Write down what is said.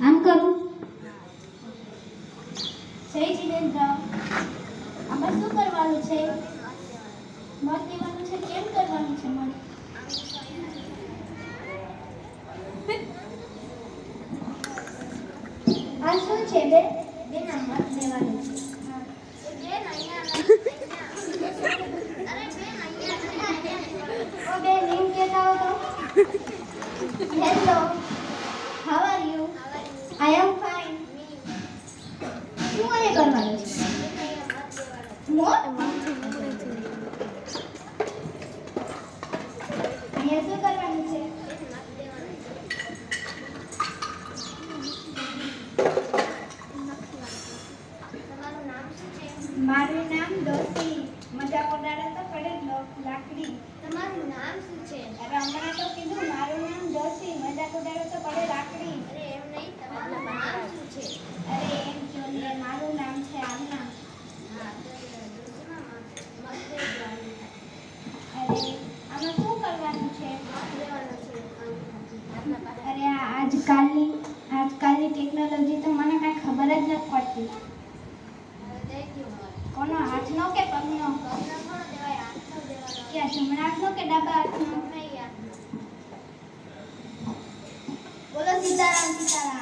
આમ કરું. જય જીનેન્દ્ર, આમાં શું કરવાનું છે? મત દેવાનું છે. કેમ કરવાનું છે મત? આ શું છે બે? બેના મત દેવાનું છે. બેન એમ કહેતા હો તો. Hello, how are you? I am fine. શું એ કરવાનું છે? મોત? અહીંયા શું કરવાનું છે? મારું નામ ડોસી. મજાક ઉડાડે તો પડે લાકડી. તમારું નામ શું છે? અરે હમણાં તો કીધું મારું નામ ડોસી. મજાક ઉડાડે તો પડે લાકડી. અરે એમ નહીં, તમારું નામ શું છે? અરે એમ જોઈએ, મારું નામ છે આમના. હા, તો દોસ્તમાં મત દેવાનું. અરે આમાં શું કરવાનું છે? મત દેવાનું છે. આપના પાસે અરે આ આજકાલની ટેકનોલોજી તો મને કાંઈ ખબર જ નથી પડતી. દઈ દો મત. કોનો હાથનો કે પગનો? પગનો થોડો દેવાય, હાથનો દેવાનો. કે જમણા હાથનો કે ડાબા હાથનો? નહીં, હાથનો. બોલો સીતારામ સીતારામ.